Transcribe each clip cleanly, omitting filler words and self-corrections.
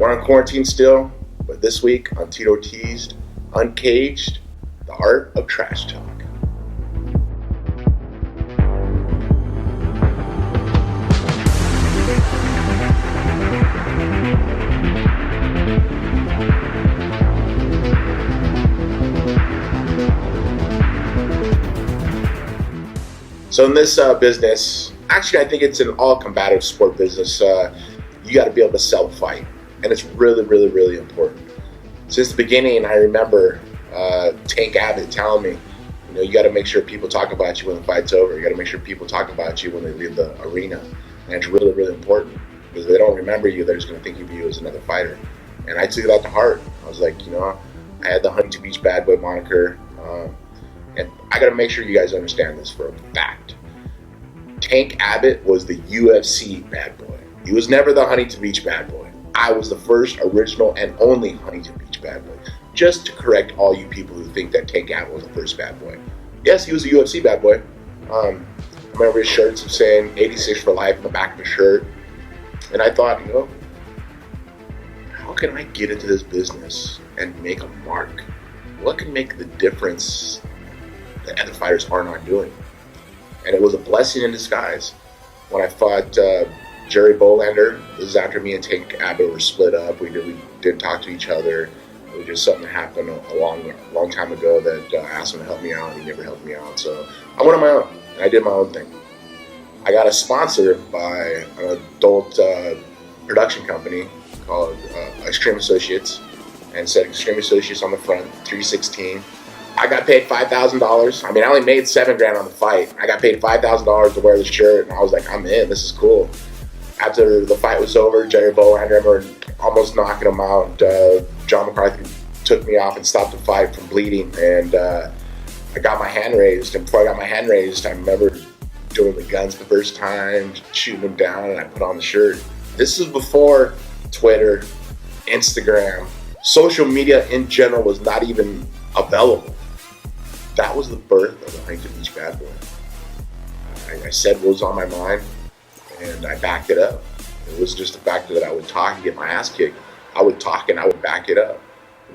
We're on quarantine still, but this week on Tito Ortiz, Uncaged, the art of trash talk. So in this business, actually I think it's an all-combative sport business. You got to be able to sell a fight, and it's really, really, really important. Since the beginning, I remember Tank Abbott telling me, you got to make sure people talk about you when the fight's over. You got to make sure people talk about you when they leave the arena, and it's really, really important because if they don't remember you, they're just going to think of you as another fighter. And I took that to heart. I was like, I had the Huntington Beach Bad Boy moniker. And I got to make sure you guys understand this for a fact. Tank Abbott was the UFC bad boy. He was never the Huntington Beach bad boy. I was the first, original, and only Huntington Beach bad boy. Just to correct all you people who think that Tank Abbott was the first bad boy. Yes, he was a UFC bad boy. I remember his shirts saying 86 for life on the back of his shirt. And I thought, how can I get into this business and make a mark? What can make the difference that other fighters are not doing? And it was a blessing in disguise. When I fought Jerry Bolander, this is after me and Tank Abbott were split up. We didn't talk to each other. It was just something that happened a long time ago that I asked him to help me out, and he never helped me out. So I went on my own, and I did my own thing. I got a sponsor by an adult production company called Extreme Associates, and said Extreme Associates on the front, 316. I got paid $5,000. I only made $7,000 on the fight. I got paid $5,000 to wear the shirt, and I was like, I'm in. This is cool. After the fight was over, Jerry Bolander, I remember almost knocking him out. John McCarthy took me off and stopped the fight from bleeding, and I got my hand raised. And before I got my hand raised, I remember doing the guns the first time, shooting them down, and I put on the shirt. This is before Twitter, Instagram, social media in general was not even available. That was the birth of the Huntington Beach Bad Boy. I said what was on my mind, and I backed it up. It was just the fact that I would talk and get my ass kicked. I would talk and I would back it up.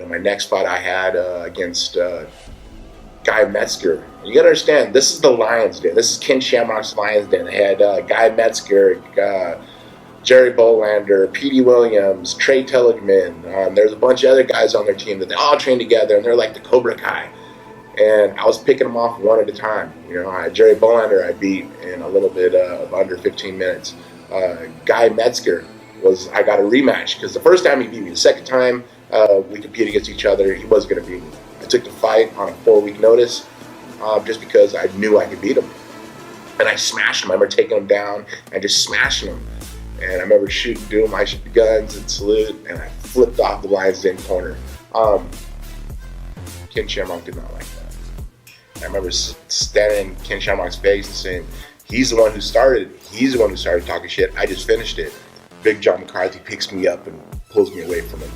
My next fight I had against Guy Metzger. You gotta understand, this is the Lions Den. This is Ken Shamrock's Lions Den. They had Guy Metzger, Jerry Bolander, Petey Williams, Trey Tilligman. There's a bunch of other guys on their team that they all train together, and they're like the Cobra Kai. And I was picking them off one at a time. Jerry Bolander I beat in a little bit of under 15 minutes. Guy Metzger I got a rematch because the first time he beat me. The second time we competed against each other, he was going to beat me. I took the fight on a 4-week notice just because I knew I could beat him. And I smashed him. I remember taking him down and just smashing him. And I remember doing my guns and salute, and I flipped off the Lions Den corner. Ken Shamrock did not like that. I remember standing in Ken Shamrock's face and saying, he's the one who started talking shit. I just finished it. Big John McCarthy picks me up and pulls me away from him.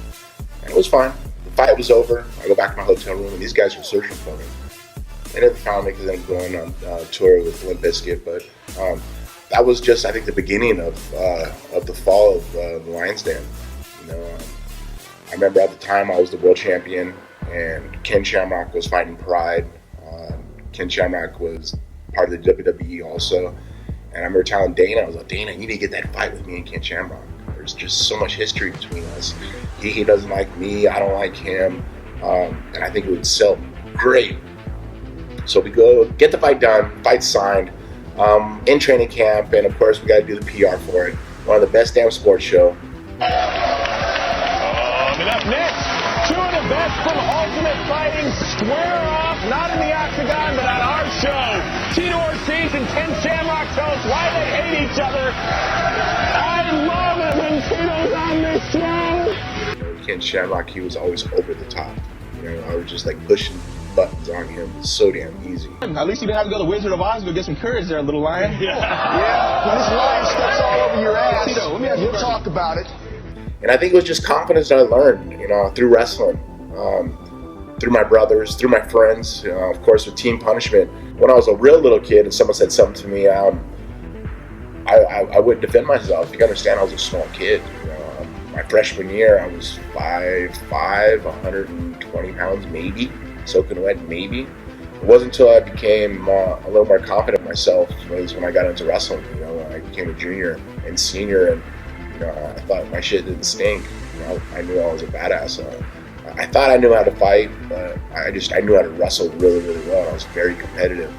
And it was fine. The fight was over. I go back to my hotel room, and these guys were searching for me. They never found me because I'm going on tour with Limp Bizkit, but that was just, I think, the beginning of the fall of the Lions Den. I remember at the time I was the world champion, and Ken Shamrock was fighting Pride. Ken Shamrock was part of the WWE also. And I remember telling Dana, I was like, Dana, you need to get that fight with me and Ken Shamrock. There's just so much history between us. He doesn't like me, I don't like him. And I think it would sell great. So we go, get the fight done, fight signed, in training camp, and of course we got to do the PR for it. One of the best damn sports show. And up next, two of the best from Ultimate Fighting square off, not in the octagon, but on our show. Tito Ortiz and Ken Shamrock tell us why they hate each other. I love it when Tito's on this show. Ken Shamrock, he was always over the top. I was just like pushing buttons on him. It was so damn easy. At least you didn't have to go to Wizard of Oz to get some courage there, little lion. Yeah. When this lion steps all over your ass, Tito, we'll talk about it. And I think it was just confidence that I learned, through wrestling, through my brothers, through my friends, of course with Team Punishment. When I was a real little kid and someone said something to me, I wouldn't defend myself. You gotta understand, I was a small kid. My freshman year, I was 5'5", 120 pounds, maybe, soaking wet, maybe. It wasn't until I became a little more confident in myself was when I got into wrestling. You know, when I became a junior and senior, and you know, I thought my shit didn't stink. You know, I knew I was a badass. I thought I knew how to fight, but I knew how to wrestle really, really well. I was very competitive.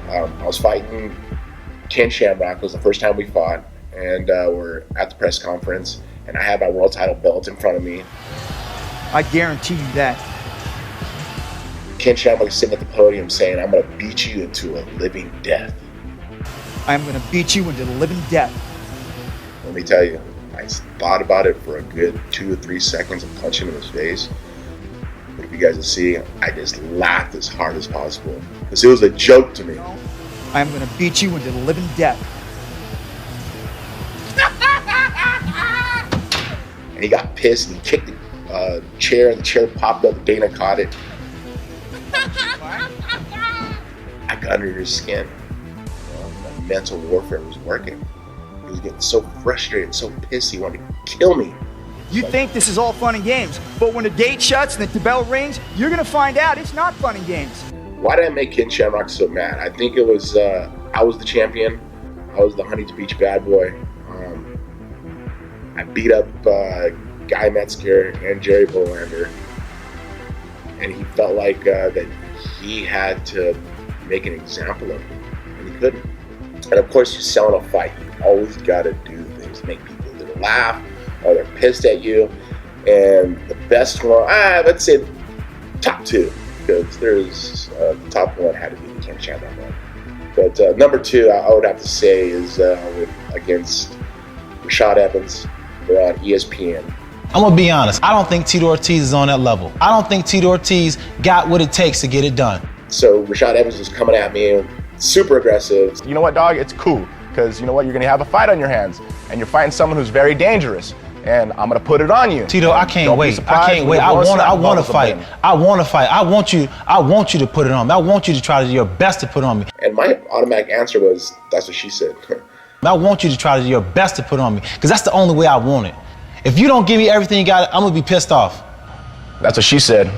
I was fighting Ken Shamrock. It was the first time we fought, and we're at the press conference, and I had my world title belt in front of me. I guarantee you that. Ken Shamrock is sitting at the podium saying, "I'm going to beat you into a living death." I'm going to beat you into the living death. Let me tell you, I thought about it for a good 2 or 3 seconds and punched him in his face. But if you guys will see, I just laughed as hard as possible because it was a joke to me. I'm going to beat you into the living death. And he got pissed and he kicked the chair, and the chair popped up. Dana caught it. I got under his skin. My mental warfare was working. He was getting so frustrated, so pissed, he wanted to kill me. You think this is all fun and games, but when the gate shuts and the bell rings, you're going to find out it's not fun and games. Why did I make Ken Shamrock so mad? I think it was, I was the champion. I was the Huntington Beach bad boy. I beat up Guy Metzger and Jerry Bolander. And he felt like that he had to make an example of me, and he couldn't. And of course, you're selling a fight. You always got to do things to make people either laugh or they're pissed at you. And the best one, let's say top two, because there's the top one had to be the Ken Shamrock one. But number two, I would have to say is against Rashad Evans. They're on ESPN. I'm gonna be honest, I don't think Tito Ortiz is on that level. I don't think Tito Ortiz got what it takes to get it done. So Rashad Evans was coming at me, super aggressive. You know what, dog? It's cool, because you know what? You're gonna have a fight on your hands, and you're fighting someone who's very dangerous, and I'm gonna put it on you. Tito, I can't wait. I can't wait. I want to fight. I want to fight. I want you to put it on me. I want you to try to do your best to put it on me. And my automatic answer was, that's what she said. I want you to try to do your best to put it on me, because that's the only way I want it. If you don't give me everything you got, I'm gonna be pissed off. That's what she said.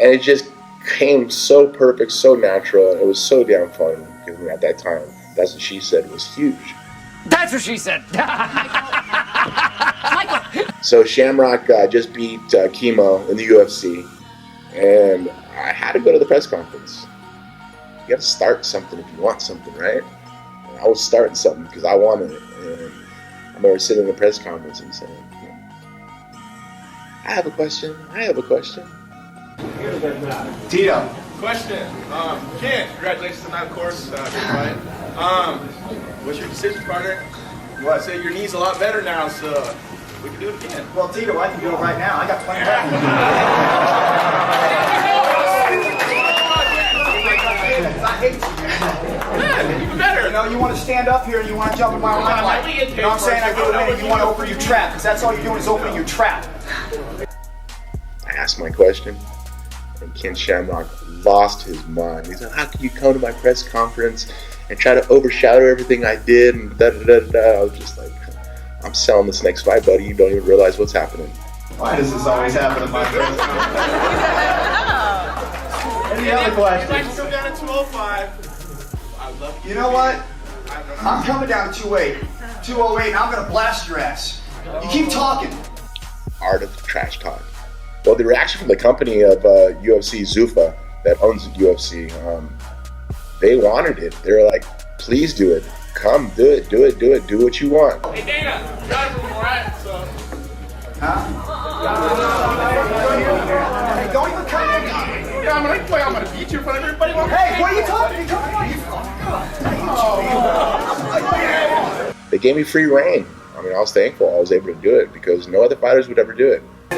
And it just came so perfect, so natural. It was so damn funny, because at that time, that's what she said was huge. That's what she said. Michael. So Shamrock just beat Chemo in the UFC, and I had to go to the press conference. You got to start something if you want something, right? And I was starting something because I wanted it. And I remember sitting in the press conference and saying, I have a question. Tito. Question. Ken, congratulations on that, of course. Good fight. What's your decision, partner? What? Say your knee's a lot better now, so we can do it again. Well, Tito, I can do it right now. I got plenty of time. I hate you. Even better. You know, you want to stand up here and you want to jump in my limelight. You know what I'm saying? I get a minute. You want to open your trap, because that's all you're doing is opening your trap. I asked my question, and Ken Shamrock lost his mind. He said, how can you come to my press conference and try to overshadow everything I did? And da-da-da-da. I was just like, I'm selling this next fight, buddy. You don't even realize what's happening. Why does this always happen in my press conference? Any other questions? I'd like to come down to 205. I'd love to. You know what? I'm coming down to 208, and I'm going to blast your ass. You keep talking. Art of trash talk. Well, the reaction from the company of UFC Zuffa that owns UFC, they wanted it. They were like, please do it. Come, do it. Do what you want. Hey, Dana, you got it from right, so. Huh? Hey, don't even come in. Yeah, I'm gonna beat you in front of everybody. Hey, what are you talking about? They gave me free reign. I mean, I was thankful I was able to do it because no other fighters would ever do it. I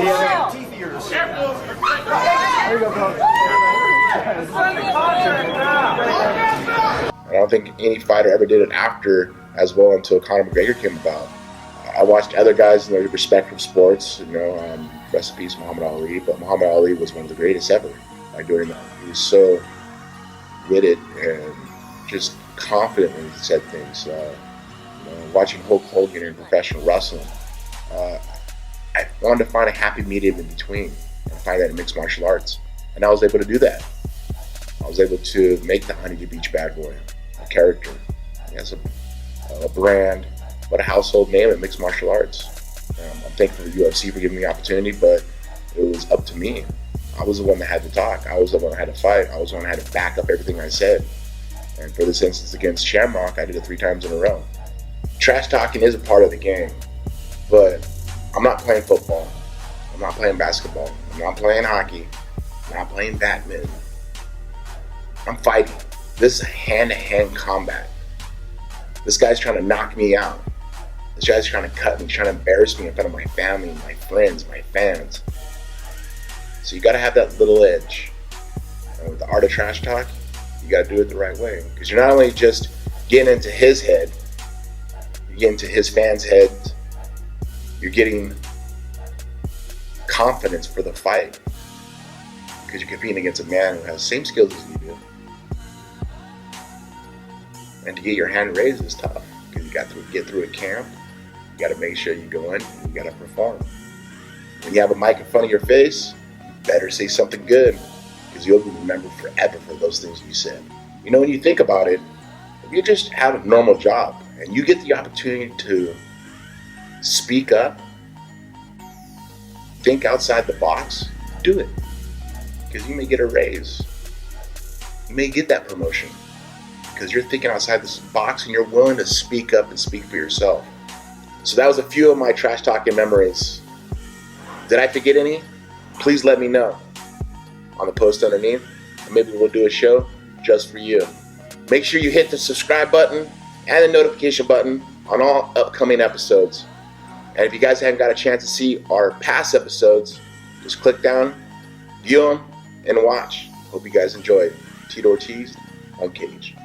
don't think any fighter ever did it after as well until Conor McGregor came about. I watched other guys in their respective sports, rest in peace Muhammad Ali, but Muhammad Ali was one of the greatest ever by doing that. He was so witted and just confident when he said things. watching Hulk Hogan in professional wrestling. I wanted to find a happy medium in between and find that in mixed martial arts. And I was able to do that. I was able to make the Huntington Beach Bad Boy a character. Yes, a brand, but a household name in mixed martial arts. I'm thankful for the UFC for giving me the opportunity, but it was up to me. I was the one that had to talk. I was the one that had to fight. I was the one that had to back up everything I said. And for this instance against Shamrock, I did it 3 times in a row. Trash talking is a part of the game, but I'm not playing football. I'm not playing basketball. I'm not playing hockey. I'm not playing badminton. I'm fighting. This is a hand-to-hand combat. This guy's trying to knock me out. This guy's trying to cut me, trying to embarrass me in front of my family, my friends, my fans. So you gotta have that little edge. And with the art of trash talk, you gotta do it the right way. Because you're not only just getting into his head, you're getting into his fans' heads, you're getting confidence for the fight. Because you're competing against a man who has the same skills as you do. And to get your hand raised is tough. Because you got to get through a camp, you got to make sure you go in, and you got to perform. When you have a mic in front of your face, you better say something good. Because you'll be remembered forever for those things you said. You know, when you think about it, if you just have a normal job, and you get the opportunity to speak up, think outside the box, do it. Because you may get a raise. You may get that promotion. Because you're thinking outside this box and you're willing to speak up and speak for yourself. So that was a few of my trash talking memories. Did I forget any? Please let me know on the post underneath. And maybe we'll do a show just for you. Make sure you hit the subscribe button and the notification button on all upcoming episodes. And if you guys haven't got a chance to see our past episodes, just click down, view them, and watch. Hope you guys enjoyed. Tito Ortiz, Uncaged.